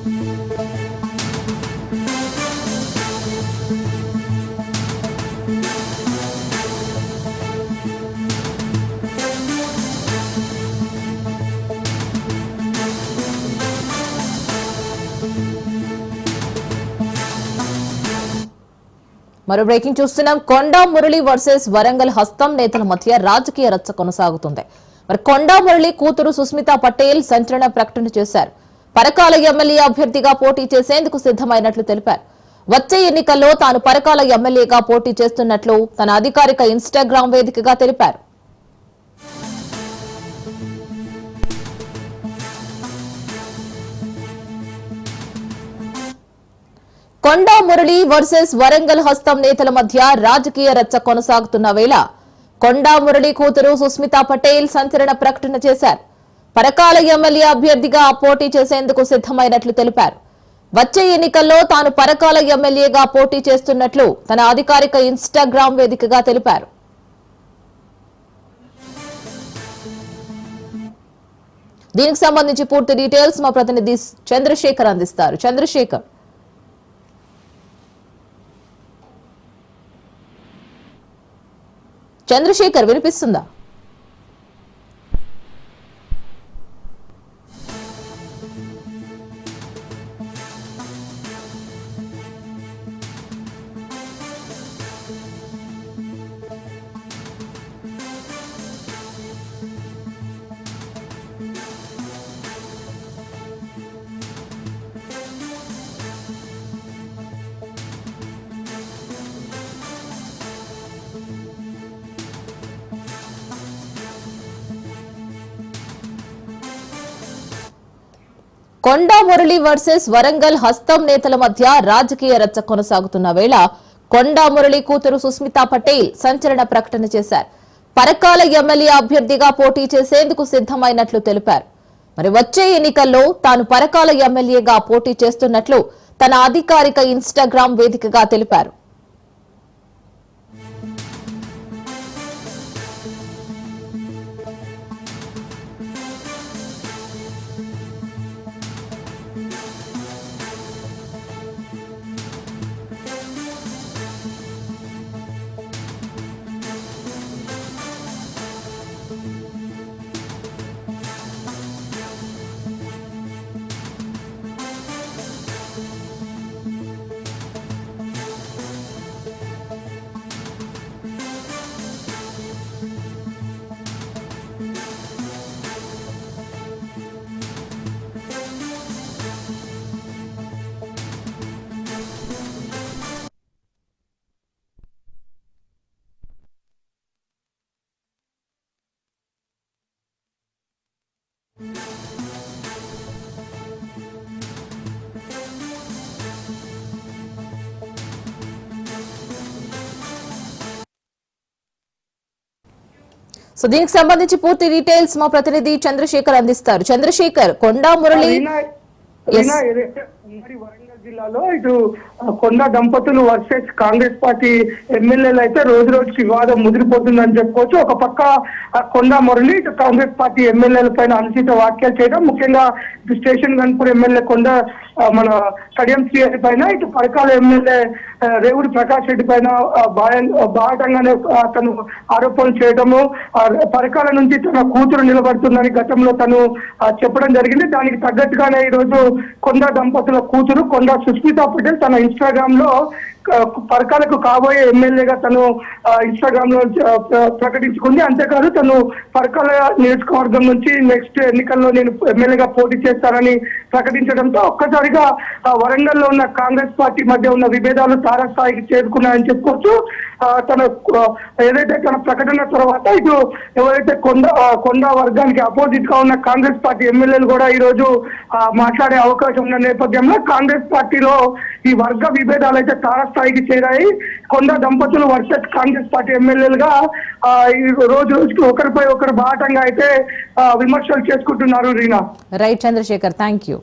మరో బ్రేకింగ్ చూస్తున్నాం. కొండా మురళి వర్సెస్ వరంగల్ హస్తం నేతల మధ్య రాజకీయ రచ్చ కొనసాగుతుంది. మరి కొండా మురళి కూతురు సుస్మితా పటేల్ సంచలన ప్రకటన చేశారు. పరకాల ఎమ్మెల్యే అభ్యర్థిగా పోటీ చేసేందుకు సిద్ధమైనట్లు తెలిపారు. వచ్చే ఎన్నికల్లో తాను పరకాల ఎమ్మెల్యేగా పోటీ చేస్తున్నట్లు తన అధికారిక ఇన్స్టాగ్రామ్ వేదికగా తెలిపారు. కొండా మురళి వర్సెస్ వరంగల్ హస్తం నేతల మధ్య రాజకీయ రచ్చ కొనసాగుతున్న వేళ కొండా మురళి కూతురు సుస్మితా పటేల్ సంచలన ప్రకటన చేశారు. పరకాల ఎమ్మెల్యే అభ్యర్థిగా పోటీ చేసేందుకు సిద్ధమైనట్లు తెలిపారు. వచ్చే ఎన్నికల్లో తాను పరకాల ఎమ్మెల్యేగా పోటీ చేస్తున్నట్లు తన అధికారిక ఇన్స్టాగ్రామ్ వేదికగా తెలిపారు. దీనికి సంబంధించి పూర్తి డీటెయిల్స్ మా ప్రతినిధి చంద్రశేఖర్ అందిస్తారు. చంద్రశేఖర్ వినిపిస్తుందా? కొండా మురళి వర్సెస్ వరంగల్ హస్తం నేతల మధ్య రాజకీయ రచ్చ కొనసాగుతున్న వేళ కొండా మురళి కూతురు సుస్మితా పటేల్ సంచలన ప్రకటన చేశారు. పరకాల ఎమ్మెల్యే అభ్యర్థిగా పోటీ చేసేందుకు సిద్ధమైనట్లు తెలిపారు. మరి వచ్చే ఎన్నికల్లో తాను పరకాల ఎమ్మెల్యేగా పోటీ చేస్తున్నట్లు తన అధికారిక ఇన్స్టాగ్రామ్ వేదికగా తెలిపారు. సో దీనికి సంబంధించి పూర్తి డీటెయిల్స్ మా ప్రతినిధి చంద్రశేఖర్ అందిస్తారు. చంద్రశేఖర్, కొండా మురళి వరంగల్ జిల్లాలో ఇటు కొండా దంపతులు వర్సెస్ కాంగ్రెస్ పార్టీ ఎమ్మెల్యేలు అయితే రోజు రోజుకి వివాదం ముదిరిపోతుందని చెప్పుకోవచ్చు. ఒక పక్క కొండా మురళి ఇటు కాంగ్రెస్ పార్టీ ఎమ్మెల్యేల పైన అనుచిత వ్యాఖ్యలు చేయడం, ముఖ్యంగా ఇటు స్టేషన్ గన్పూర్ ఎమ్మెల్యే మన కడియం శ్రీహరి పైన, ఇటు పరకాల ఎమ్మెల్యే రేవుడి ప్రకాష్ రెడ్డి పైన బాహటంగానే తను ఆరోపణలు చేయడము, పరకాల నుంచి తన కూతురు నిలబడుతుందని గతంలో తను చెప్పడం జరిగింది. దానికి తగ్గట్టుగానే ఈ రోజు కొండా దంపతుల కూతురు కొండా సుస్మితా పటేల్ తన ఇన్స్టాగ్రామ్ లో పరకాలకు కాబోయే ఎమ్మెల్యేగా తను ఇన్స్టాగ్రామ్ లో ప్రకటించుకుంది. అంతేకాదు తను పరకాల నియోజకవర్గం నుంచి నెక్స్ట్ ఎన్నికల్లో నేను ఎమ్మెల్యేగా పోటీ చేస్తానని ప్రకటించడంతో ఒక్కసారిగా వరంగల్ లో ఉన్న కాంగ్రెస్ పార్టీ మధ్య ఉన్న విభేదాలు తారస్థాయికి చేరుకున్నాయని చెప్పుకోవచ్చు. తన ఏదైతే తన ప్రకటన తర్వాత ఇటు ఎవరైతే కొండా వర్గానికి అపోజిట్ గా ఉన్న కాంగ్రెస్ పార్టీ ఎమ్మెల్యేలు కూడా ఈ రోజు మాట్లాడే అవకాశం ఉన్న నేపథ్యంలో కాంగ్రెస్ పార్టీలో ఈ వర్గ విభేదాలు అయితే తారస్థాయికి చేరాయి. కొండా దంపతులు వర్సెస్ కాంగ్రెస్ పార్టీ ఎమ్మెల్యేలుగా ఈ రోజు రోజుకి ఒకరిపై ఒకరు బాటంగా అయితే విమర్శలు చేసుకుంటున్నారు. Reena. Right Chandrashekhar, thank you.